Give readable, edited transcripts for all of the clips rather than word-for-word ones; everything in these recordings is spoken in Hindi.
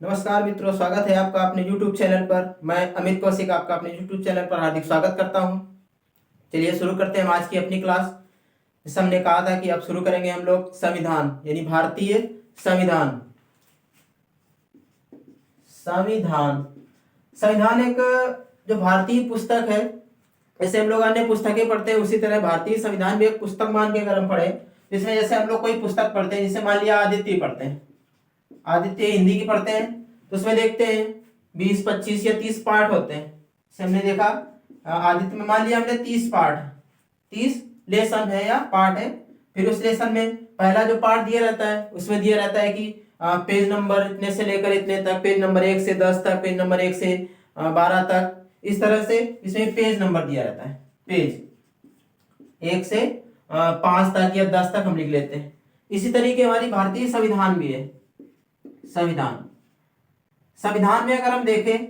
नमस्कार मित्रों, स्वागत है आपका अपने YouTube चैनल पर। मैं अमित कौशिक आपका अपने YouTube चैनल पर हार्दिक स्वागत करता हूं। चलिए शुरू करते हैं आज की अपनी क्लास। जैसे हमने कहा था कि अब शुरू करेंगे हम लोग संविधान यानी भारतीय संविधान। संविधान संविधान एक जो भारतीय पुस्तक है, जैसे हम लोग अन्य पुस्तकें पढ़ते हैं उसी तरह भारतीय संविधान भी एक पुस्तक मान के अगर हम पढ़े, जिसमें जैसे हम लोग कोई पुस्तक पढ़ते हैं, जैसे मान लिया आदित्य पढ़ते हैं, आदित्य हिंदी की पढ़ते हैं, तो उसमें देखते हैं 20, 25 या 30 पार्ट होते हैं। जैसे हमने देखा आदित्य में मान लिया हमने 30 पार्ट, 30 लेसन है या पार्ट है। फिर उस लेसन में पहला जो पार्ट दिया रहता है उसमें दिया रहता है कि पेज नंबर इतने से लेकर इतने तक, पेज नंबर 1 से 10 तक, पेज नंबर 1 से 12 तक, इस तरह से इसमें पेज नंबर दिया रहता है। पेज 1 से 5 तक या 10 तक हम लिख लेते हैं। इसी तरीके हमारी भारतीय संविधान भी है। संविधान संविधान में अगर हम देखें,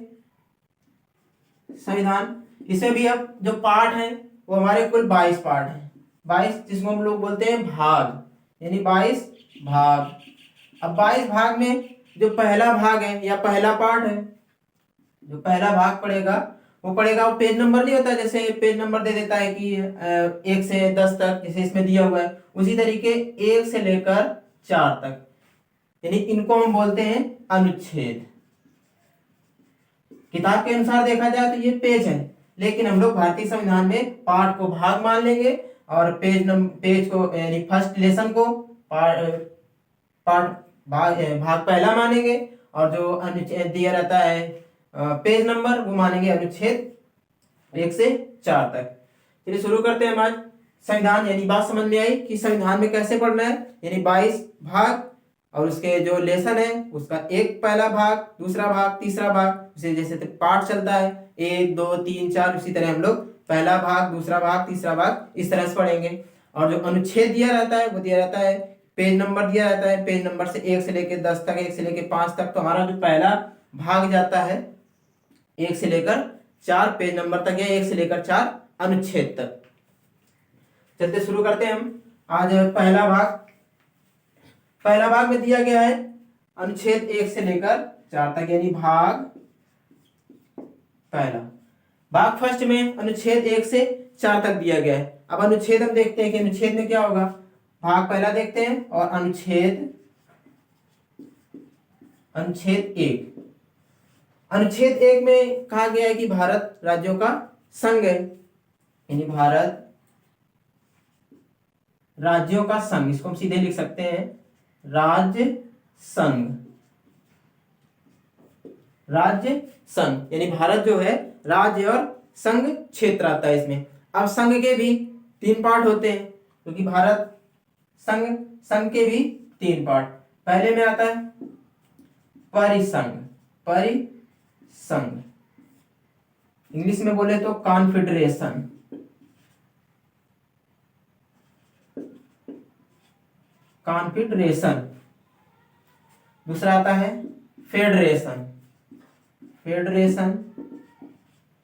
संविधान इसमें भी अब जो पार्ट है वो हमारे कुल 22 पार्ट है। 22 जिसको हम लोग बोलते हैं भाग, यानी 22 भाग। अब 22 भाग में जो पहला भाग है या पहला पार्ट है, जो पहला भाग पड़ेगा वो पेज नंबर नहीं होता, जैसे पेज नंबर दे देता है कि 1 से 10 तक, जैसे इसमें दिया हुआ है उसी तरीके 1 से लेकर 4 तक, यानी इनको हम बोलते हैं अनुच्छेद। किताब के अनुसार देखा जाए तो ये पेज है, लेकिन हम लोग भारतीय संविधान में पार्ट को भाग मान लेंगे और पेज को यानी फर्स्ट लेसन को भाग पहला मानेंगे, और जो अनुच्छेद दिया रहता है पेज नंबर वो मानेंगे अनुच्छेद 1 से 4 तक। चलिए शुरू करते हैं आज संविधान। यानी बात समझ में आई कि संविधान में कैसे पढ़ना है, यानी 22 भाग और उसके जो लेसन है उसका एक पहला भाग, दूसरा भाग, तीसरा भाग, उसे जैसे पार्ट चलता है 1, 2, 3, 4, उसी तरह हम लोग पहला भाग, दूसरा भाग, तीसरा भाग इस तरह से पढ़ेंगे। और जो अनुच्छेद दिया रहता है वो दिया रहता है, पेज नंबर दिया रहता है, पेज नंबर से 1 से लेकर 10 तक, 1 से लेकर 5 तक। तो हमारा जो पहला भाग जाता है 1 से लेकर 4 पेज नंबर तक, या 1 से लेकर 4 अनुच्छेद तक। चलते शुरू करते हैं हम आज पहला भाग में दिया गया है अनुच्छेद 1 से लेकर 4 तक, यानी भाग पहला। भाग फर्स्ट में अनुच्छेद 1 से 4 तक दिया गया है। अब अनुच्छेद हम देखते हैं कि अनुच्छेद में क्या होगा। भाग पहला देखते हैं और अनुच्छेद 1। अनुच्छेद 1 में कहा गया है कि भारत राज्यों का संघ है, यानी भारत राज्यों का संघ। इसको हम सीधे लिख सकते हैं राज्य संघ। राज्य संघ यानी भारत जो है राज्य और संघ क्षेत्र आता है इसमें। अब संघ के भी 3 पार्ट होते हैं, क्योंकि भारत संघ के भी 3 पार्ट। पहले में आता है परिसंघ। इंग्लिश में बोले तो कॉन्फेडरेशन। दूसरा आता है फेडरेशन।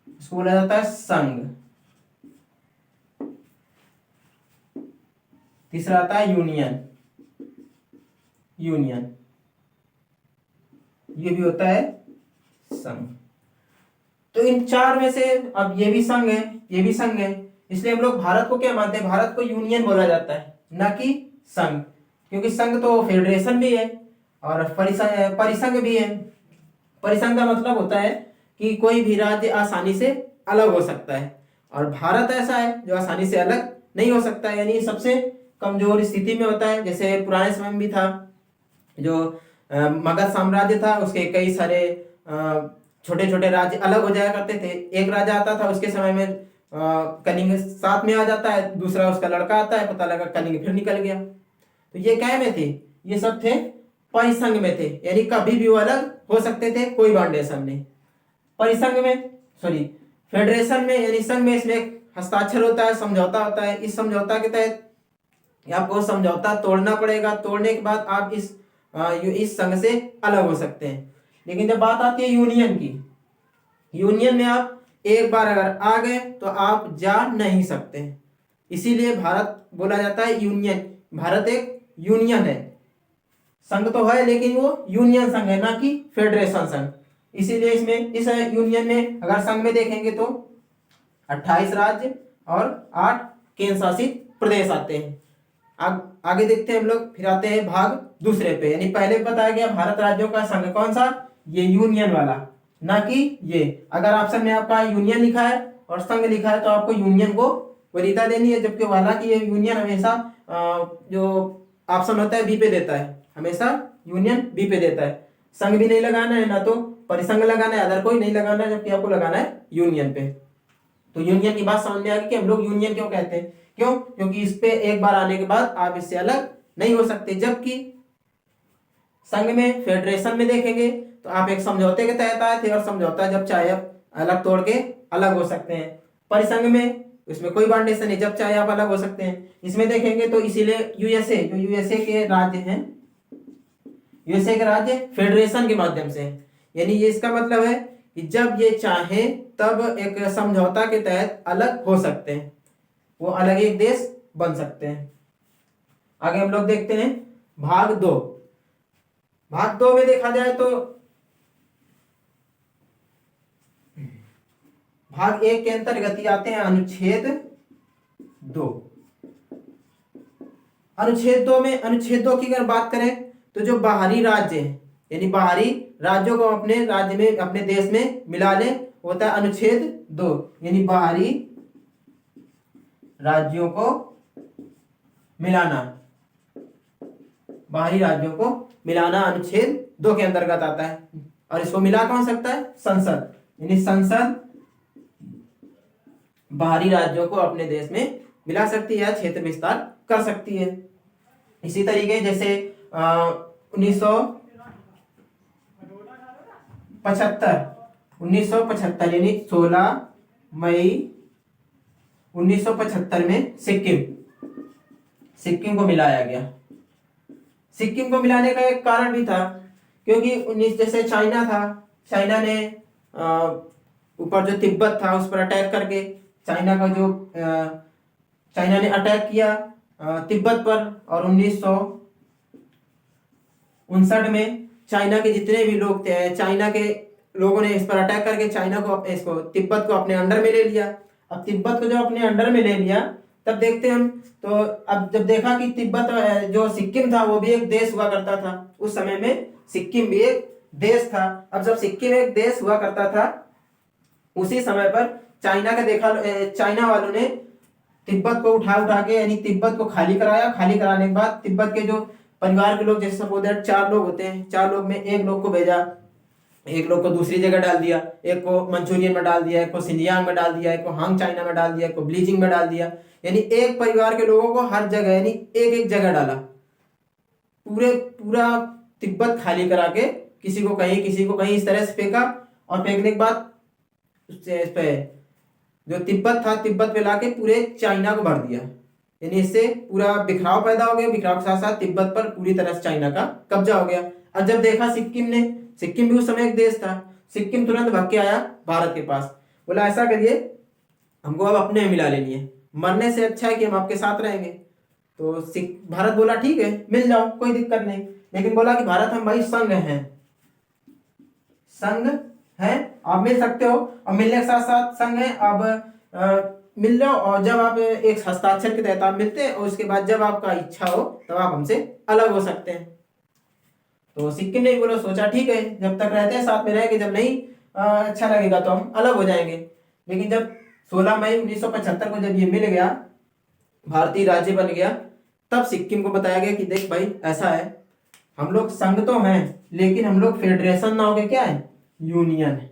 इसको बोला जाता है संघ। तीसरा आता है यूनियन। ये भी होता है संघ। तो इन 4 में से अब ये भी संघ है, ये भी संघ है, इसलिए हम लोग भारत को क्या मानते हैं, भारत को यूनियन बोला जाता है, ना कि संघ। क्योंकि संघ तो फेडरेशन भी है और परिसंघ भी है। परिसंघ का मतलब होता है कि कोई भी राज्य आसानी से अलग हो सकता है, और भारत ऐसा है जो आसानी से अलग नहीं हो सकता है, यानी सबसे कमजोर स्थिति में होता है। जैसे पुराने समय में भी था, जो मगध साम्राज्य था उसके कई सारे छोटे छोटे राज्य अलग हो जाया करते थे। एक राजा आता था, उसके समय में कलिंग साथ में आ जाता है, दूसरा उसका लड़का आता है, पता लगा कलिंग फिर निकल गया। तो ये क्या में थे, ये सब थे परिसंघ में थे, यानी कभी भी वो अलग हो सकते थे, कोई बाउंडेशन नहीं। फेडरेशन में यानी संघ में इसमें एक हस्ताक्षर होता है, समझौता होता है। इस समझौता के तहत आपको समझौता तोड़ना पड़ेगा, तोड़ने के बाद आप इस संघ से अलग हो सकते हैं। लेकिन जब बात आती है यूनियन की, यूनियन में आप एक बार अगर आ गए तो आप जा नहीं सकते। इसीलिए भारत बोला जाता है यूनियन। भारत एक यूनियन है, संघ तो है लेकिन वो यूनियन संघ है, ना कि फेडरेशन संघ। इसीलिए इसमें इस यूनियन में अगर संघ में देखेंगे तो 28 राज्य और 8 केंद्र शासित प्रदेश आते हैं। आगे देखते हैं हम लोग, फिर आते हैं भाग दूसरे पे। यानी पहले बताया गया भारत राज्यों का संघ कौन सा, ये यूनियन वाला, ना कि ये। अगर ऑप्शन में आपका यूनियन लिखा है और संघ लिखा है तो आपको यूनियन को वरीयता देनी है, जबकि हालांकि ये यूनियन हमेशा जो ऑप्शन होता है बी पे देता है, हमेशा यूनियन बी पे देता है। संघ भी नहीं लगाना है, ना तो परिसंघ लगाना है, अदर कोई नहीं लगाना है, जबकि आपको लगाना है यूनियन पे। तो यूनियन की बात समझ में आ गई कि हम लोग यूनियन क्यों कहते हैं। क्यों? क्योंकि इस पे एक बार आने के बाद आप इससे अलग नहीं हो सकते। जबकि संघ में, फेडरेशन में देखेंगे तो आप एक समझौते के तहत आए थे और समझौता जब चाहे आप अलग तोड़ के अलग हो सकते हैं। परिसंघ में इसमें कोई बाउंडेशन नहीं, जब चाहे आप अलग हो सकते हैं। इसमें देखेंगे तो इसीलिए यूएसए, जो यूएसए के राज्य हैं, यूएसए के राज्य फेडरेशन के माध्यम से, यानी ये इसका मतलब है कि जब ये चाहे तब एक समझौता के तहत अलग हो सकते हैं, वो अलग एक देश बन सकते हैं। आगे हम लोग देखते हैं भाग 2। भाग 2 में देखा जाए तो भाग 1 के अंतर्गत आते हैं अनुच्छेद 2। अनुच्छेद 2 में, अनुच्छेद 2 की अगर बात करें तो जो बाहरी राज्य है, यानी बाहरी राज्यों को अपने राज्य में, अपने देश में मिला ले, होता है अनुच्छेद 2। यानी बाहरी राज्यों को मिलाना, बाहरी राज्यों को मिलाना अनुच्छेद 2 के अंतर्गत आता है। और इसको मिला कौन सकता है? संसद। यानी संसद बाहरी राज्यों को अपने देश में मिला सकती है या क्षेत्र विस्तार कर सकती है। इसी तरीके जैसे 1975 यानी 16 मई 1975 में सिक्किम को मिलाया गया। सिक्किम को मिलाने का एक कारण भी था, क्योंकि 19 जैसे चाइना था, चाइना ने ऊपर जो तिब्बत था उस पर अटैक करके, चाइना ने अटैक किया तिब्बत पर, और 1959 में चाइना के जितने भी लोग थे, चाइना के लोगों ने इस पर अटैक करके चाइना को, इसको तिब्बत को अपने अंडर में ले लिया। अब तिब्बत को जब अपने अंडर में ले लिया तब देखते हम, तो अब जब देखा कि तिब्बत जो सिक्किम था वो भी एक देश हुआ करता था, उस समय में सिक्किम भी एक देश था। अब जब सिक्किम एक देश हुआ करता था, उसी समय पर चाइना वालों ने तिब्बत को उठा के, यानी तिब्बत को खाली कराया। खाली कराने के बाद तिब्बत के जो परिवार के लोग, जैसे सपोज दैट 4 लोग होते हैं, 4 लोग में एक लोग को भेजा, एक लोग को दूसरी जगह डाल दिया, एक को मंचूरियन में डाल दिया, एक को सिंजियांग में डाल दिया, एक को हांग चाइना में डाल दिया, एक को बीजिंग में डाल दिया। यानी एक परिवार के लोगों को हर जगह, यानी एक एक जगह डाला, पूरा तिब्बत खाली करा के किसी को कहीं इस तरह से फेंका। और फेंकने के बाद उससे इस पे जो तिब्बत था, तिब्बत पे लाके पूरे चाइना को भर दिया। यानी इससे पूरा बिखराव पैदा हो गया, बिखराव के साथ साथ तिब्बत पर पूरी तरह से चाइना का कब्जा हो गया। अब जब देखा सिक्किम भी उस समय एक देश था, सिक्किम तुरंत भाग के आया भारत के पास, बोला ऐसा करिए, हमको अब अपने में मिला लेनी है, मरने से अच्छा है कि हम आपके साथ रहेंगे। तो भारत बोला ठीक है मिल जाओ, कोई दिक्कत नहीं। लेकिन बोला कि भारत हम भाई संघ है, आप मिल सकते हो, और मिलने के साथ साथ संघ है, अब मिल जाओ, और जब आप एक हस्ताक्षर के तहत आप मिलते हैं, और उसके बाद जब आपका इच्छा हो तब आप हमसे अलग हो सकते हैं। तो सिक्किम ने बोला, सोचा ठीक है, जब तक रहते हैं साथ में रहेंगे, जब नहीं अच्छा लगेगा तो हम अलग हो जाएंगे। लेकिन जब 16 मई 1975 को जब ये मिल गया, भारतीय राज्य बन गया, तब सिक्किम को बताया गया कि देख भाई ऐसा है, हम लोग संघ तो हैं लेकिन हम लोग फेडरेशन ना होके क्या है, यूनियन है।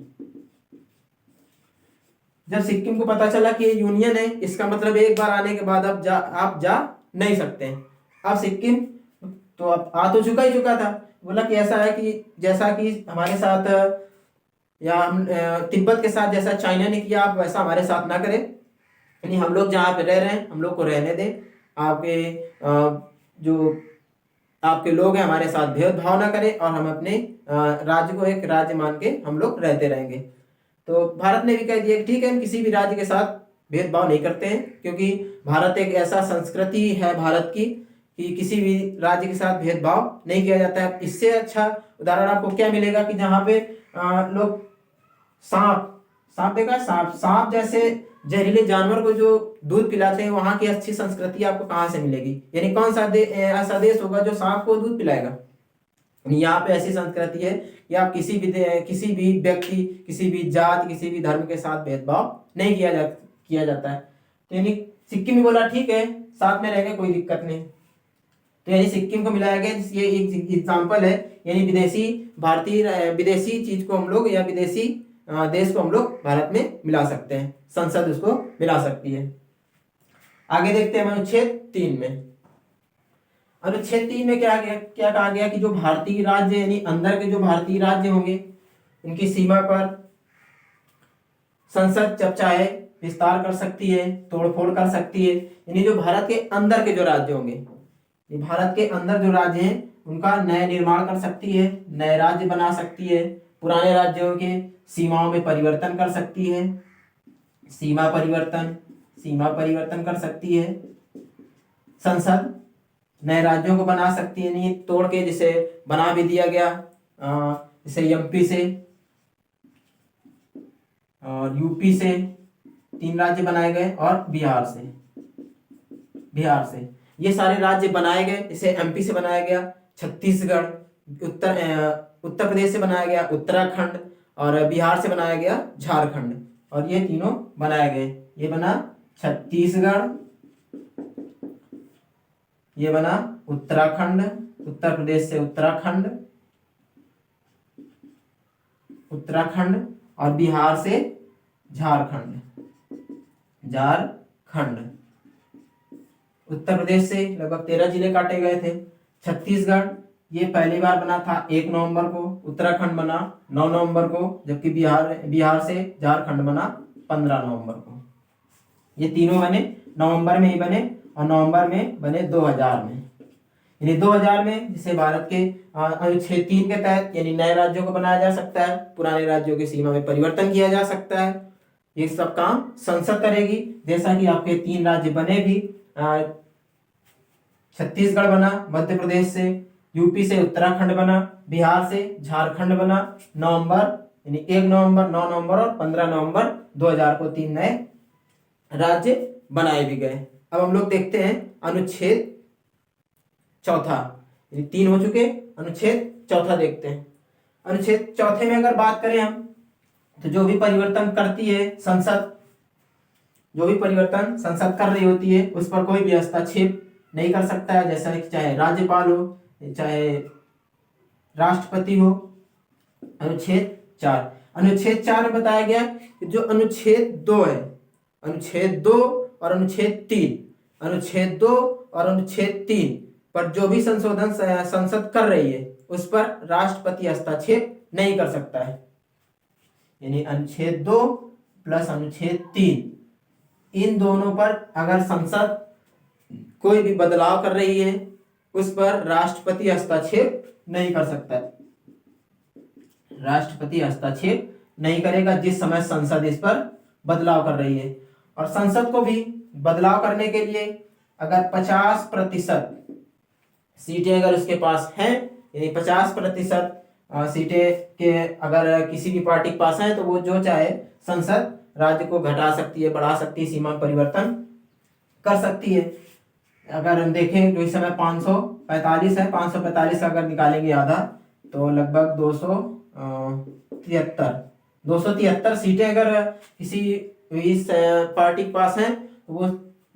जब सिक्किम को पता चला कि ये यूनियन है, इसका मतलब एक बार आने के बाद अब आप जा नहीं सकते हैं। अब सिक्किम तो अब आ तो चुका था, बोला कि ऐसा है कि जैसा कि हमारे साथ या तिब्बत के साथ जैसा चाइना ने किया, आप वैसा हमारे साथ ना करें। यानी हम लोग जहाँ पे रह रहे हैं हम लोग को रहने दें, आपके जो आपके लोग हैं हमारे साथ भेदभाव ना करें, और हम अपने राज्य को एक राज्य मान के हम लोग रहते रहेंगे। तो भारत ने भी कह दिया कि ठीक है, हम किसी भी राज्य के साथ भेदभाव नहीं करते हैं, क्योंकि भारत एक ऐसा संस्कृति है भारत की कि किसी भी राज्य के साथ भेदभाव नहीं किया जाता है। इससे अच्छा उदाहरण आपको क्या मिलेगा कि जहाँ पे लोग सांप सांप देखा है? सांप सांप जैसे जहरीले जानवर को जो दूध पिलाते हैं, वहां की अच्छी संस्कृति आपको कहाँ से मिलेगी? यानी कौन सा ऐसा देश होगा जो सांप को दूध पिलाएगा? यहाँ पे ऐसी संस्कृति है कि आप किसी भी व्यक्ति, किसी भी जात, किसी भी धर्म के साथ भेदभाव नहीं किया जाता है। तो यानी सिक्किम भी बोला ठीक है, साथ में रहेंगे, कोई दिक्कत नहीं। तो यानी सिक्किम को मिलाया गया, ये एक एग्जाम्पल है। यानी विदेशी चीज को हम लोग या विदेशी देश को हम लोग भारत में मिला सकते हैं, संसद उसको मिला सकती है। आगे देखते हैं अनुच्छेद 3 में। अनुच्छेद 3 में क्या कहा गया कि जो भारतीय राज्य यानी अंदर के जो भारतीय राज्य होंगे, उनकी सीमा पर संसद जब चाहे विस्तार कर सकती है, तोड़फोड़ कर सकती है। यानी जो भारत के अंदर के जो राज्य होंगे, भारत के अंदर जो राज्य हैं, उनका नया निर्माण कर सकती है, नए राज्य बना सकती है, पुराने राज्यों के सीमाओं में परिवर्तन कर सकती है, सीमा परिवर्तन कर सकती है। संसद नए राज्यों को बना सकती है, नहीं तोड़ के, जिसे बना भी दिया गया, जैसे एमपी से और यूपी से 3 राज्य बनाए गए और बिहार से ये सारे राज्य बनाए गए। जैसे एमपी से बनाया गया छत्तीसगढ़, उत्तर प्रदेश से बनाया गया उत्तराखंड, और बिहार से बनाया गया झारखंड, और ये तीनों बनाए गए। ये बना छत्तीसगढ़, ये बना उत्तराखंड, उत्तर प्रदेश से उत्तराखंड, और बिहार से झारखंड। उत्तर प्रदेश से लगभग 13 जिले काटे गए थे। छत्तीसगढ़ ये पहली बार बना था 1 नवंबर को, उत्तराखंड बना 9 नवंबर को, जबकि बिहार से झारखंड बना 15 नवंबर को। ये तीनों बने नवंबर में ही बने, और नवंबर में बने 2000 में। यानी 2000 में जिसे भारत के अनुच्छेद 3 के तहत यानी नए राज्यों को बनाया जा सकता है, पुराने राज्यों की सीमा में परिवर्तन किया जा सकता है। ये सब काम संसद करेगी। जैसा कि आपके 3 राज्य बने भी, छत्तीसगढ़ बना मध्य प्रदेश से, यूपी से उत्तराखंड बना, बिहार से झारखंड बना। नवंबर यानी 1 नवंबर, 9 नवंबर और 15 नवंबर 2000 को 3 नए राज्य बनाए भी गए। अब हम लोग देखते हैं अनुच्छेद 4, 3 हो चुके, अनुच्छेद 4 देखते हैं। अनुच्छेद 4 में अगर बात करें हम, तो जो भी परिवर्तन करती है संसद, जो भी परिवर्तन संसद कर रही होती है, उस पर कोई भी हस्तक्षेप नहीं कर सकता है। जैसा कि चाहे राज्यपाल हो, चाहे राष्ट्रपति हो। अनुच्छेद 4 में बताया गया कि जो अनुच्छेद 2 है, अनुच्छेद 2 और अनुच्छेद 2 और अनुच्छेद 3 पर जो भी संशोधन संसद कर रही है, उस पर राष्ट्रपति हस्तक्षेप नहीं कर सकता है। यानी अनुच्छेद 2 प्लस अनुच्छेद 3, इन दोनों पर अगर संसद कोई भी बदलाव कर रही है, उस पर राष्ट्रपति हस्तक्षेप नहीं कर सकता है। राष्ट्रपति हस्तक्षेप नहीं करेगा जिस समय संसद इस पर बदलाव कर रही है। और संसद को भी बदलाव करने के लिए अगर 50% सीटें अगर उसके पास हैं, यानी 50% सीटें के अगर किसी भी पार्टी के पास है, तो वो जो चाहे संसद राज्य को घटा सकती है, बढ़ा सकती है, सीमा परिवर्तन कर सकती है। अगर हम देखें तो इस समय 545 है, 545 अगर निकालेंगे आधा, तो लगभग 273 सीटें अगर किसी इस पार्टी के पास हैं, तो वो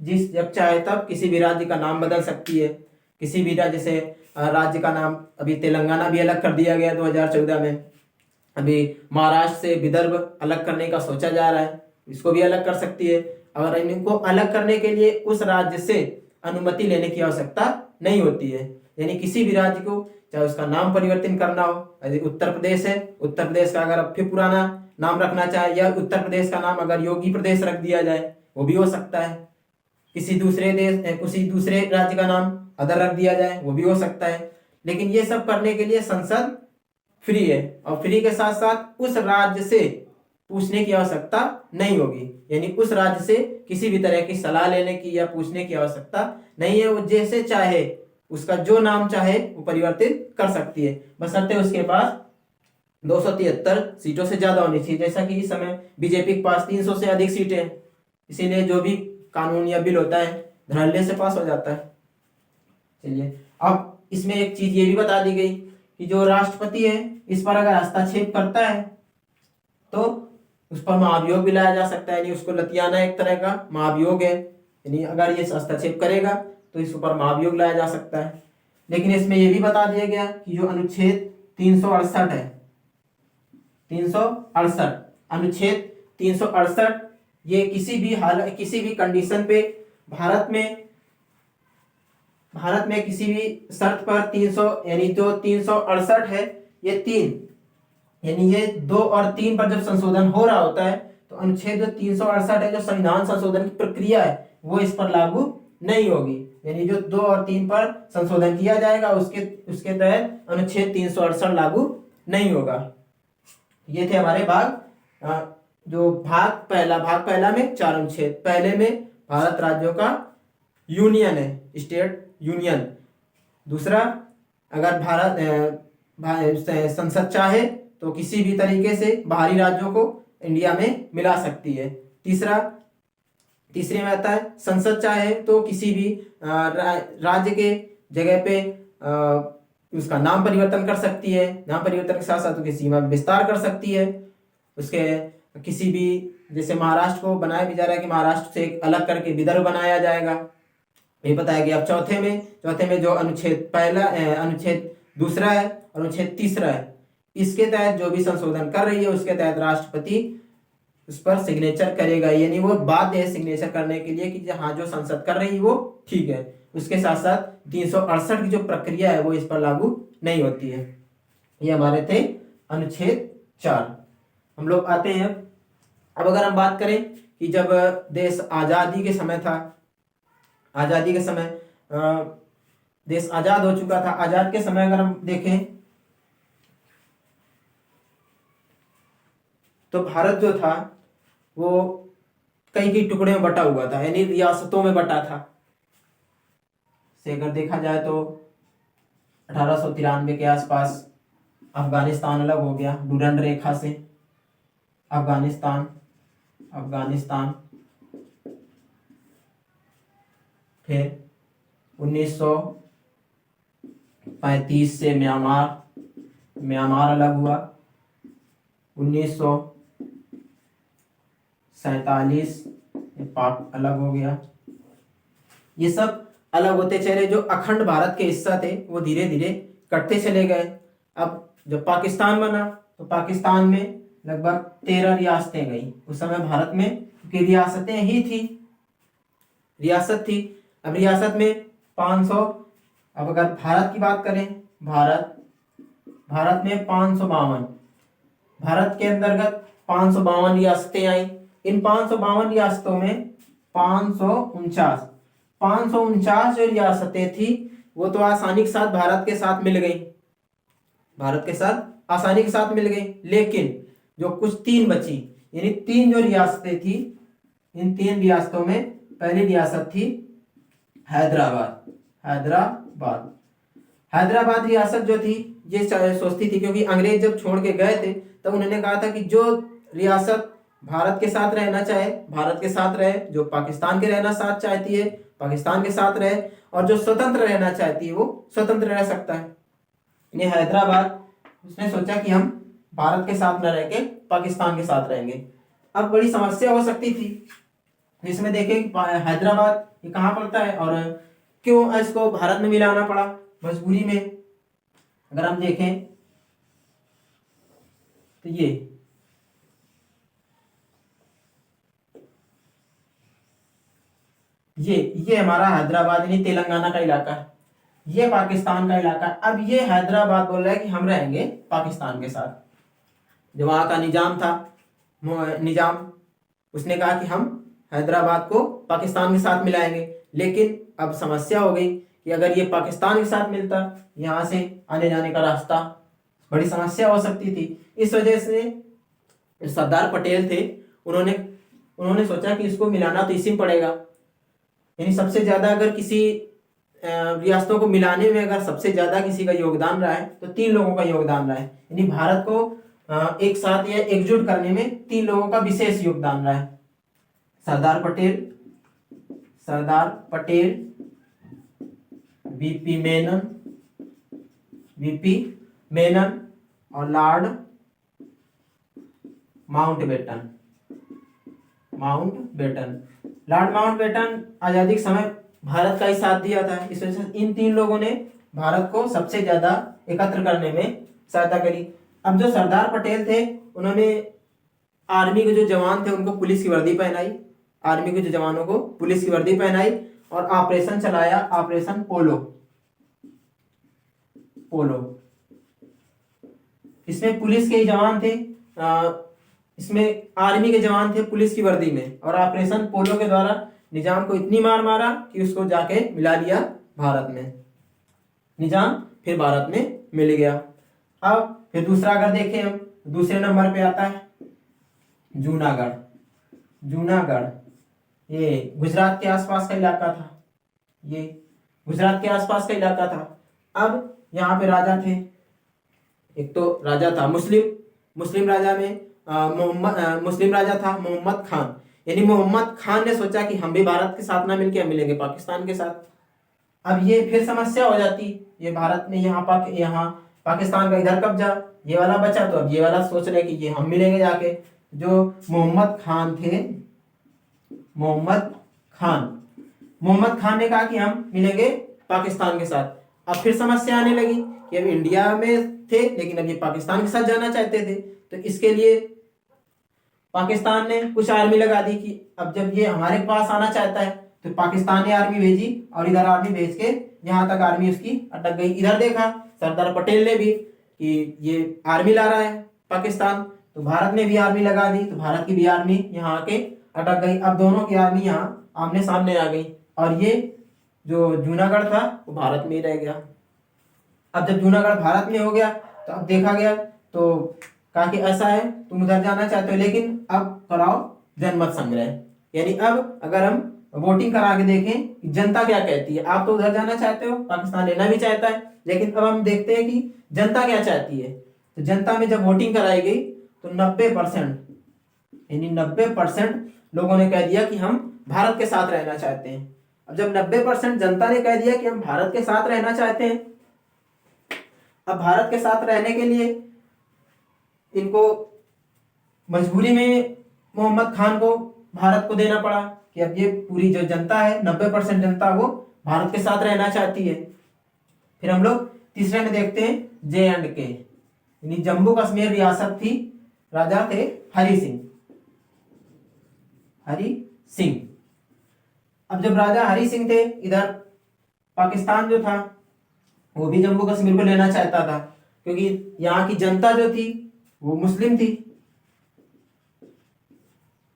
जब चाहे तब किसी भी राज्य का नाम बदल सकती है। किसी भी राज्य से राज्य का नाम, अभी तेलंगाना भी अलग कर दिया गया 2014 में, अभी महाराष्ट्र से विदर्भ अलग करने का सोचा जा रहा है, इसको भी अलग कर सकती है। अगर इनको अलग करने के लिए उस राज्य से अनुमति लेने की आवश्यकता नहीं होती है। यानी किसी भी राज्य को चाहे उसका नाम परिवर्तन करना हो, यदि उत्तर प्रदेश है, उत्तर प्रदेश का अगर अब फिर पुराना नाम रखना चाहे, या उत्तर प्रदेश का नाम अगर योगी प्रदेश रख दिया जाए, वो भी हो सकता है। किसी दूसरे राज्य का नाम अदर रख दिया जाए, वो भी हो सकता है। लेकिन ये सब करने के लिए संसद फ्री है, और फ्री के साथ साथ उस राज्य से पूछने की आवश्यकता नहीं होगी। यानी उस राज्य से किसी भी तरह की सलाह लेने की या पूछने की आवश्यकता नहीं है। वो जैसे चाहे उसका जो नाम चाहे वो परिवर्तित कर सकती है, बशर्ते उसके पास 273 सीटों से ज्यादा होनी चाहिए। जैसा कि इस समय बीजेपी के पास 300 से अधिक सीटें हैं, इसीलिए जो भी कानून या बिल होता है धड़ल्ले से पास हो जाता है। चलिए, अब इसमें एक चीज ये भी बता दी गई कि जो राष्ट्रपति है इस पर अगर हस्तक्षेप करता है तो उस पर महाभियोग भी लाया जा सकता है, यानी उसको लतियाना एक तरह का महाभियोग है, यानी अगर ये हस्तक्षेप करेगा तो इस पर महाभियोग लाया जा सकता है। लेकिन इसमें यह भी बता दिया गया कि जो अनुच्छेद 368 है, 368 अनुच्छेद 368 ये किसी भी कंडीशन पे भारत में किसी भी शर्त पर 300 यानी जो 368 है ये 3 यानी ये 2 और 3 पर जब संशोधन हो रहा होता है तो अनुच्छेद जो 368 है जो संविधान संशोधन की प्रक्रिया है वो इस पर लागू नहीं होगी, यानी जो 2 और 3 पर संशोधन किया जाएगा उसके तहत अनुच्छेद 368 लागू नहीं होगा। ये थे हमारे भाग पहला में 4 अनुच्छेद। पहले में भारत राज्यों का यूनियन है, स्टेट यूनियन। दूसरा, अगर संसद चाहे तो किसी भी तरीके से बाहरी राज्यों को इंडिया में मिला सकती है। तीसरे में आता है संसद चाहे तो किसी भी राज्य के जगह पे उसका नाम परिवर्तन कर सकती है, नाम परिवर्तन के साथ साथ उसकी सीमा विस्तार कर सकती है। उसके किसी भी, जैसे महाराष्ट्र को बनाया भी जा रहा है कि महाराष्ट्र से एक अलग करके विदर्भ बनाया जाएगा, ये बताया गया। अब चौथे में जो अनुच्छेद दूसरा है और अनुच्छेद तीसरा है, इसके तहत जो भी संशोधन कर रही है उसके तहत राष्ट्रपति उस पर सिग्नेचर करेगा, यानी वो बाध्य है सिग्नेचर करने के लिए कि हाँ जो संसद कर रही है वो ठीक है। उसके साथ साथ 368 की जो प्रक्रिया है वो इस पर लागू नहीं होती है। ये हमारे थे अनुच्छेद 4। हम लोग आते हैं अब अगर हम बात करें कि जब देश आजादी के समय था, देश आजाद हो चुका था, आजाद के समय अगर हम देखें तो भारत जो था वो कई टुकड़े में बटा हुआ था, यानी रियासतों में बटा था। से अगर देखा जाए तो 1893 के आसपास अफगानिस्तान अलग हो गया डूरंड रेखा से। अफगानिस्तान फिर 1935 से म्यांमार अलग हुआ। 1947 पाक अलग हो गया। ये सब अलग होते चले, जो अखंड भारत के हिस्सा थे वो धीरे धीरे कटते चले गए। अब जब पाकिस्तान बना तो पाकिस्तान में लगभग 13 रियासतें गई। उस समय भारत में की रियासतें ही थी, रियासत थी। अब रियासत में 500, अब अगर भारत की बात करें, भारत में 552, भारत के अंतर्गत 552 रियासतें आई। इन 552 रियासतों में 549 जो रियासतें थी वो तो आसानी के साथ भारत के साथ मिल गई, लेकिन जो कुछ 3 बची, यानी 3 जो रियासतें थी, इन 3 रियासतों में पहली रियासत थी हैदराबाद रियासत जो थी ये सोचती थी, क्योंकि अंग्रेज जब छोड़ के गए थे तब उन्होंने कहा था कि जो रियासत भारत के साथ रहना चाहे भारत के साथ रहे, जो पाकिस्तान के रहना साथ चाहती है पाकिस्तान के साथ रहे, और जो स्वतंत्र रहना चाहती है वो स्वतंत्र रह सकता है। यानी हैदराबाद उसने सोचा कि हम भारत के साथ न रह के पाकिस्तान के साथ रहेंगे। अब बड़ी समस्या हो सकती थी, जिसमें देखें हैदराबाद ये कहाँ पड़ता है और क्यों इसको भारत में मिलाना पड़ा मजबूरी में। अगर हम देखें तो ये हमारा हैदराबाद यानी तेलंगाना का इलाका है, ये पाकिस्तान का इलाका है। अब ये हैदराबाद बोल रहा है कि हम रहेंगे पाकिस्तान के साथ। जो वहाँ का निजाम था, उसने कहा कि हम हैदराबाद को पाकिस्तान के साथ मिलाएंगे। लेकिन अब समस्या हो गई कि अगर ये पाकिस्तान के साथ मिलता, यहाँ से आने जाने का रास्ता बड़ी समस्या हो सकती थी। इस वजह से सरदार पटेल थे, उन्होंने सोचा कि इसको मिलाना तो इसी में पड़ेगा। यानी सबसे ज्यादा अगर किसी रियासतों को मिलाने में अगर सबसे ज्यादा किसी का योगदान रहा है तो 3 लोगों का योगदान रहा है। यानी भारत को एक साथ या एकजुट करने में 3 लोगों का विशेष योगदान रहा है। सरदार पटेल, वीपी मेनन और लॉर्ड माउंटबेटन। लॉर्ड माउंटबेटन आजादी के समय भारत का ही साथ दिया था। इस वजह से इन 3 लोगों ने भारत को सबसे ज्यादा एकत्र करने में सहायता करी। अब जो सरदार पटेल थे उन्होंने आर्मी के जो जवान थे उनको पुलिस की वर्दी पहनाई, आर्मी के जो जवानों को पुलिस की वर्दी पहनाई और ऑपरेशन चलाया, ऑपरेशन पोलो। इसमें पुलिस के ही जवान थे, इसमें आर्मी के जवान थे पुलिस की वर्दी में, और ऑपरेशन पोलो के द्वारा निजाम को इतनी मार मारा कि उसको जाके मिला लिया भारत में। निजाम फिर भारत में मिल गया। अब फिर दूसरा अगर देखें हम, दूसरे नंबर पे आता है जूनागढ़। ये गुजरात के आसपास का इलाका था। अब यहाँ पे राजा थे, एक तो राजा था मुस्लिम राजा में मुस्लिम राजा था मोहम्मद खान। यानी मोहम्मद खान ने सोचा कि हम भी भारत के साथ ना मिलके हम मिलेंगे पाकिस्तान के साथ। अब ये फिर समस्या हो जाती, ये भारत में यहाँ पाकिस्तान का इधर कब्जा, ये वाला बचा, तो अब ये वाला सोच रहे कि ये हम मिलेंगे जाके। जो मोहम्मद खान ने कहा कि हम मिलेंगे पाकिस्तान के साथ। अब फिर समस्या आने लगी कि अब इंडिया में थे लेकिन अब ये पाकिस्तान के साथ जाना चाहते थे, तो इसके लिए पाकिस्तान ने कुछ आर्मी लगा दी कि अब जब ये हमारे पास आना चाहता है तो पाकिस्तान ने आर्मी भेजी और इधर आर्मी भेज के यहाँ तक आर्मी उसकी अटक गई। इधर देखा सरदार पटेल ने भी कि ये आर्मी ला रहा है पाकिस्तान, तो भारत ने भी आर्मी लगा दी, तो भारत की भी आर्मी यहाँ आके अटक गई। अब दोनों की आर्मी यहाँ आमने सामने आ गई और ये जो जूनागढ़ था वो भारत में ही रह गया। अब जब जूनागढ़ भारत में हो गया तो अब देखा गया तो कहा कि ऐसा है तुम उधर जाना चाहते हो लेकिन अब कराओ जनमत संग्रह। यानी अब अगर हम वोटिंग करा के देखें कि जनता क्या कहती है। आप तो उधर जाना चाहते हो, पाकिस्तान लेना भी चाहता है, लेकिन अब हम देखते हैं कि जनता क्या चाहती है। तो जनता में जब वोटिंग कराई गई तो 90% यानी 90% लोगों ने कह दिया कि हम भारत के साथ रहना चाहते हैं। अब जब 90% जनता ने कह दिया कि हम भारत के साथ रहना चाहते हैं, अब भारत के साथ रहने के लिए इनको मजबूरी में मोहम्मद खान को भारत को देना पड़ा कि अब ये पूरी जो जनता है 90% जनता वो भारत के साथ रहना चाहती है। फिर हम लोग तीसरे में देखते हैं J&K, यानी जम्मू कश्मीर रियासत थी, राजा थे हरि सिंह। अब जब राजा हरि सिंह थे, इधर पाकिस्तान जो था वो भी जम्मू कश्मीर को लेना चाहता था क्योंकि यहाँ की जनता जो थी वो मुस्लिम थी।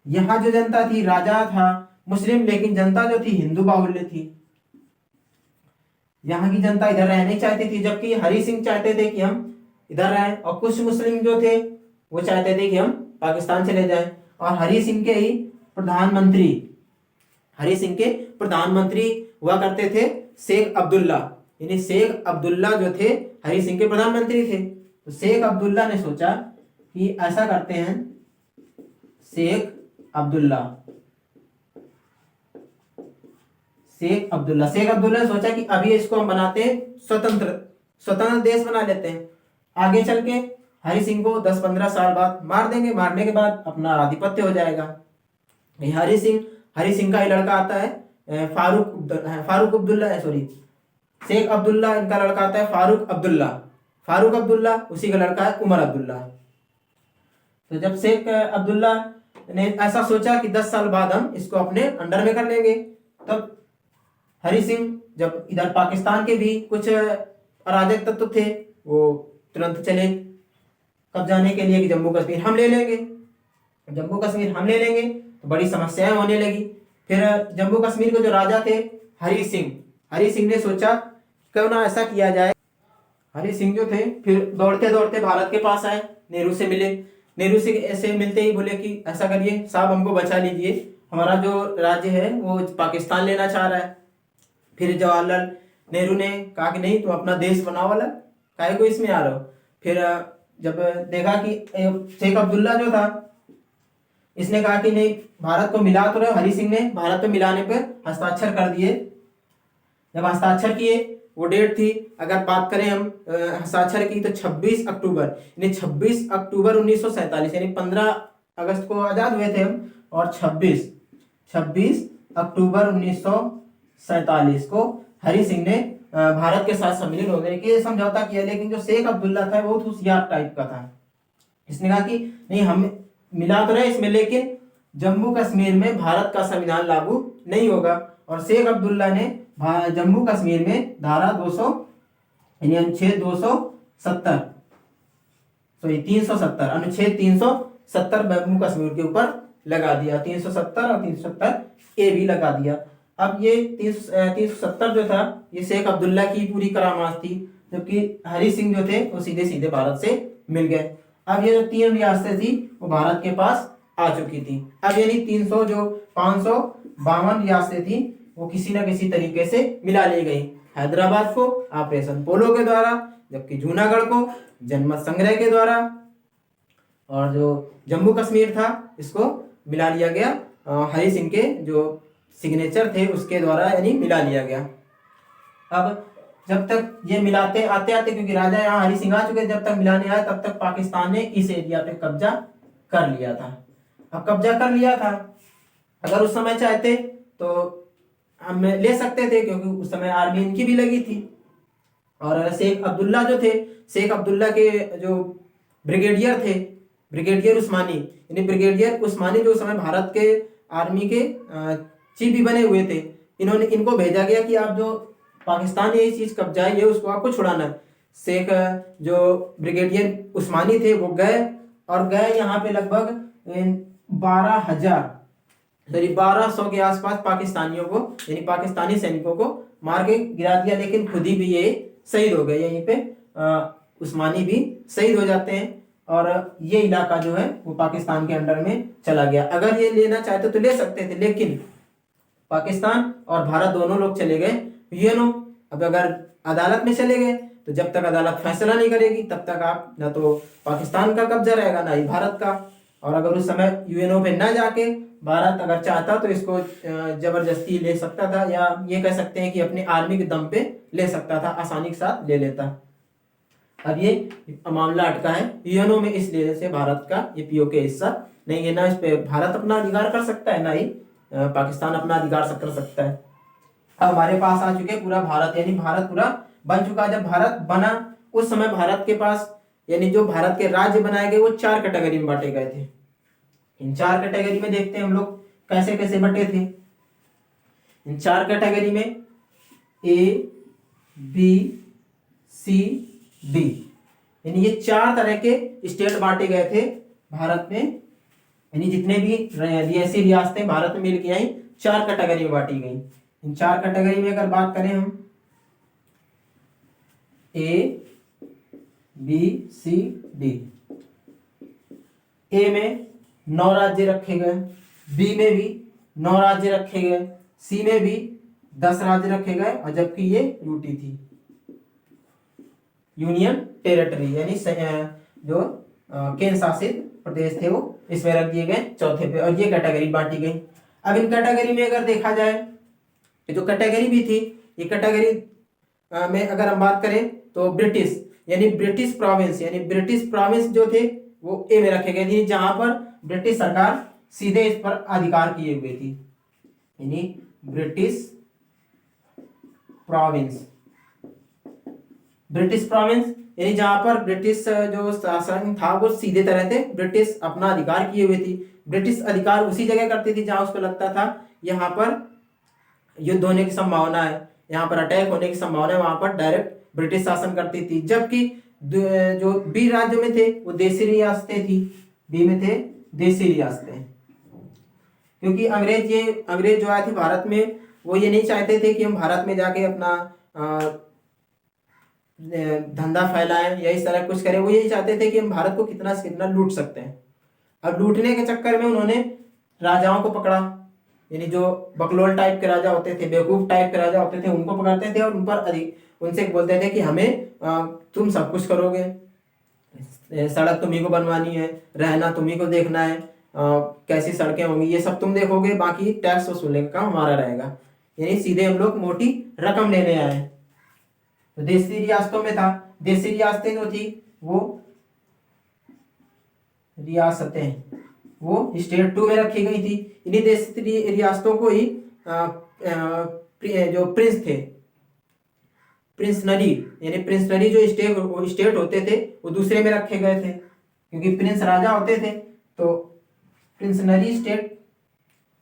यहाँ जो जनता थी, राजा था मुस्लिम लेकिन जनता जो थी हिंदू बाहुल्य थी। यहाँ की जनता इधर रहना चाहती थी, जबकि हरि सिंह चाहते थे कि हम इधर रहें, और कुछ मुस्लिम जो थे वो चाहते थे कि हम पाकिस्तान चले जाएं। और हरि सिंह के प्रधानमंत्री हुआ करते थे शेख अब्दुल्ला, यानी शेख अब्दुल्ला जो थे हरि सिंह के प्रधानमंत्री थे। तो शेख अब्दुल्ला ने सोचा कि ऐसा करते हैं, शेख अब्दुल्ला ने सोचा कि अभी इसको हम बनाते हैं स्वतंत्र देश बना लेते हैं। आगे चल के हरि सिंह को 10-15 साल बाद मार देंगे, मारने के बाद अपना आधिपत्य हो जाएगा। हरि सिंह का ही लड़का आता है शेख अब्दुल्ला, इनका लड़का आता है फारूक अब्दुल्ला, उसी का लड़का है उमर अब्दुल्ला। तो जब शेख अब्दुल्ला ने ऐसा सोचा कि 10 साल बाद हम इसको अपने अंडर में कर लेंगे, तब हरि सिंह जब इधर पाकिस्तान के भी कुछ अराजक तत्व थे वो तुरंत चले कब जाने के लिए कि जम्मू कश्मीर हम ले लेंगे तो बड़ी समस्याएं होने लगी। फिर जम्मू कश्मीर के जो राजा थे हरि सिंह ने सोचा क्यों ना ऐसा किया जाए। हरि सिंह जो थे फिर दौड़ते दौड़ते भारत के पास आए, नेहरू से मिले। नेहरू से ऐसे मिलते ही बोले कि ऐसा करिए साहब, हमको बचा लीजिए, हमारा जो राज्य है वो पाकिस्तान लेना चाह रहा है। फिर जवाहरलाल नेहरू ने कहा कि नहीं, तुम अपना देश बनाओ अलग, काहे को इसमें आ रहे हो। फिर जब देखा कि शेख अब्दुल्ला जो था, इसने कहा कि नहीं, भारत को मिला तो रहे, हरि सिंह ने भारत को मिलाने पर हस्ताक्षर कर दिए। जब हस्ताक्षर किए, वो डेट थी, अगर बात करें हम हस्ताक्षर की, तो 26 अक्टूबर, यानी 26 अक्टूबर 1947, यानी 15 अगस्त को आजाद हुए थे हम, और 26 अक्टूबर 1947 को हरि सिंह ने भारत के साथ सम्मिलित होने के समझौता किया। लेकिन जो शेख अब्दुल्ला था वो होशियार टाइप का था, इसने कहा कि नहीं, हम मिला तो रहे इसमें, लेकिन जम्मू कश्मीर में भारत का संविधान लागू नहीं होगा। और शेख अब्दुल्ला ने जम्मू कश्मीर में धारा 200 यानी अनुच्छेद 270 सॉरी 370 अनुच्छेद 370 जम्मू कश्मीर के ऊपर लगा दिया। 370 और 370 ए भी लगा दिया। अब ये 370 जो था, ये शेख अब्दुल्ला की पूरी करामात थी, जबकि हरि सिंह जो थे वो सीधे सीधे भारत से मिल गए। अब ये जो 3 रियासतें थी वो भारत के पास आ चुकी थी। अब यानी 552 रियासतें थी वो किसी न किसी तरीके से मिला ली गई। हैदराबाद को ऑपरेशन पोलो के द्वारा, जबकि जूनागढ़ को जनमत संग्रह के द्वारा, और जो जम्मू कश्मीर था इसको मिला लिया गया हरि सिंह के जो सिग्नेचर थे उसके द्वारा, यानी मिला लिया गया। अब जब तक ये मिलाते आते आते, क्योंकि राजा यहाँ हरि सिंह आ चुके, जब तक मिलाने आए तब तक पाकिस्तान ने इस एरिया पे कब्जा कर लिया था। अब कब्जा कर लिया था, अगर उस समय चाहते तो हम ले सकते थे, क्योंकि उस समय आर्मी इनकी भी लगी थी। और शेख अब्दुल्ला जो थे, शेख अब्दुल्ला के जो ब्रिगेडियर थे, ब्रिगेडियर उस्मानी, यानी ब्रिगेडियर उस्मानी जो उस समय भारत के आर्मी के चीफ भी बने हुए थे, इनको भेजा गया कि आप जो पाकिस्तान ने ये चीज कब्जा है, ये उसको आपको छुड़ाना है। शेख जो ब्रिगेडियर उस्मानी थे वो गए, और गए यहाँ पे लगभग 1200 के आसपास पाकिस्तानियों को, यानी पाकिस्तानी सैनिकों को मार के गिरा दिया। लेकिन खुद ही भी ये शहीद हो गए। यहीं पे उस्मानी भी शहीद हो जाते हैं, और ये इलाका जो है वो पाकिस्तान के अंडर में चला गया। अगर ये लेना चाहते तो ले सकते थे, लेकिन पाकिस्तान और भारत दोनों लोग चले गए यूएनओ। अब अगर अदालत में चले गए तो जब तक अदालत फैसला नहीं करेगी तब तक आप ना तो पाकिस्तान का कब्जा रहेगा ना ही भारत का। और अगर उस समय यूएनओ पे ना जाके भारत अगर चाहता तो इसको जबरदस्ती ले सकता था, या ये कह सकते हैं कि अपने आर्मी के दम पे ले सकता था, आसानी के साथ ले लेता। अब ये मामला अटका है यूएनओ में, इसलिए से भारत का ये पीओके हिस्सा नहीं है। ना इस पे भारत अपना अधिकार कर सकता है, ना ही पाकिस्तान अपना अधिकार कर सकता है। अब हमारे पास आ चुके पूरा भारत, यानी भारत पूरा बन चुका। जब भारत बना उस समय भारत के पास, यानी जो भारत के राज्य बनाए गए वो 4 कैटेगरी में बांटे गए थे। इन 4 कैटेगरी में देखते हैं हम लोग कैसे कैसे बटे थे। इन 4 कैटेगरी में ए, बी, सी, डी, यानी ये 4 तरह के स्टेट बांटे गए थे भारत में। यानी जितने भी ऐसी रियासतें भारत में मिल के आई 4 कैटेगरी में बांटी गई। इन 4 कैटेगरी में अगर बात करें हम, ए, बी, सी, डी। ए में 9 राज्य रखे गए, बी में भी 9 राज्य रखे गए, सी में भी 10 राज्य रखे गए, और जबकि ये यूटी थी, यूनियन टेरिटरी, यानी जो केंद्र शासित प्रदेश थे वो इसमें रख दिए गए चौथे पे, और ये कैटेगरी बांटी गई। अब इन कैटेगरी में अगर देखा जाए, जो कैटेगरी भी थी, ये कैटेगरी में अगर हम बात करें तो ब्रिटिश, यानी ब्रिटिश प्रोविंस, यानी ब्रिटिश प्रोविंस जो थे वो ए में रखे गए थे, जहां पर ब्रिटिश सरकार सीधे इस पर अधिकार किए हुए थी। यानी ब्रिटिश प्रोविंस, यानी जहां पर ब्रिटिश जो शासन था वो सीधे तरह से ब्रिटिश अपना अधिकार किए हुए थी। ब्रिटिश अधिकार उसी जगह करती थी जहां उसको लगता था यहाँ पर युद्ध होने की संभावना है, यहाँ पर अटैक होने की संभावना है, वहां पर डायरेक्ट ब्रिटिश शासन करती थी। जबकि जो बी राज्य में थे वो देसी रियासतें थी, बी में थे देसी रियासतें, क्योंकि अंग्रेज जो आए थे भारत में वो ये नहीं चाहते थे कि हम भारत में जाके अपना धंधा फैलाएं या इस तरह कुछ करें। वो यही चाहते थे कि हम भारत को कितना से कितना लूट सकते हैं। अब लूटने के चक्कर में उन्होंने राजाओं को पकड़ा, यानी जो बकलोल टाइप के राजा होते थे, बेवकूफ टाइप के राजा होते थे, उनको पकड़ते थे और उन पर अधिक उनसे बोलते थे कि हमें तुम सब कुछ करोगे, सड़क तुम्ही को बनवानी है, रहना तुम्ही को देखना है, कैसी सड़कें होंगी ये सब तुम देखोगे, बाकी टैक्स वसूलने का काम हमारा रहेगा। यानी सीधे हम लोग मोटी रकम लेने आए। तो देशी रियासतों में था, देशी रियासतें जो थी वो रियासतें वो स्टेट 2 में रखी गई थी। इन्हीं देशी रियासतों को ही जो प्रिंस थे, प्रिंसनरी यानी प्रिंसनरी जो स्टेट होते थे वो दूसरे में रखे गए थे, क्योंकि प्रिंस राजा होते थे तो प्रिंसनरी स्टेट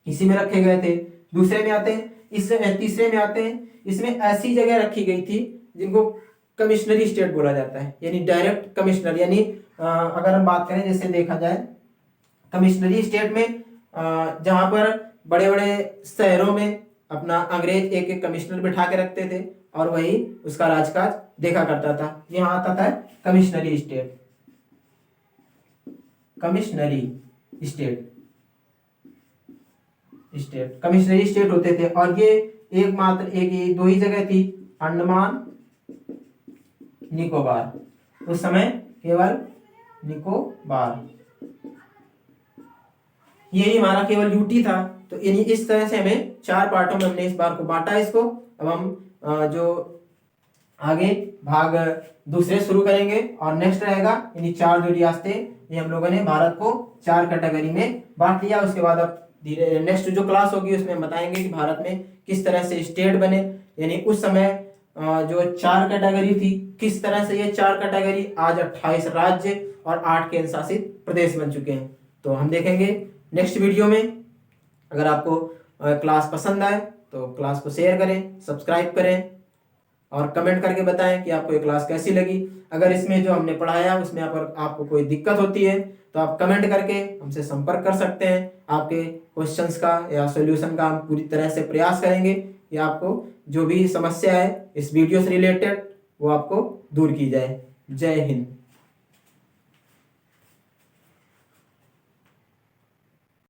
इसी में रखे गए थे। दूसरे में आते हैं, इस तीसरे में आते हैं, इसमें ऐसी जगह रखी गई थी जिनको कमिश्नरी स्टेट बोला जाता है, यानी डायरेक्ट कमिश्नर। यानी अगर हम बात करें जैसे देखा जाए कमिश्नरी स्टेट में जहां पर बड़े बड़े शहरों में अपना अंग्रेज एक एक कमिश्नर बिठा के रखते थे और वही उसका राजकाज देखा करता था, यहाँ आता था कमिश्नरी स्टेट। कमिश्नरी स्टेट कमिश्नरी स्टेट होते थे और ये एकमात्र एक दो ही जगह थी, अंडमान निकोबार, उस समय केवल निकोबार, यही हमारा केवल यूटी था। तो इस तरह से हमें 4 पार्टों में हमने इस बार को बांटा इसको। अब हम जो आगे भाग दूसरे शुरू करेंगे और नेक्स्ट रहेगा यानी 4 जो रियासतें, ये हम लोगों ने भारत को 4 कैटेगरी में बांट लिया। उसके बाद अब धीरे नेक्स्ट जो क्लास होगी उसमें हम बताएंगे कि भारत में किस तरह से स्टेट बने, यानी उस समय जो 4 कैटेगरी थी किस तरह से ये 4 कैटेगरी आज 28 राज्य और 8 केंद्र शासित प्रदेश बन चुके हैं। तो हम देखेंगे नेक्स्ट वीडियो में। अगर आपको क्लास पसंद आए तो क्लास को शेयर करें, सब्सक्राइब करें और कमेंट करके बताएं कि आपको ये क्लास कैसी लगी। अगर इसमें जो हमने पढ़ाया उसमें आपको कोई दिक्कत होती है तो आप कमेंट करके हमसे संपर्क कर सकते हैं। आपके क्वेश्चंस का या सॉल्यूशन का हम पूरी तरह से प्रयास करेंगे कि आपको जो भी समस्या है इस वीडियो से रिलेटेड वो आपको दूर की जाए। जय हिंद।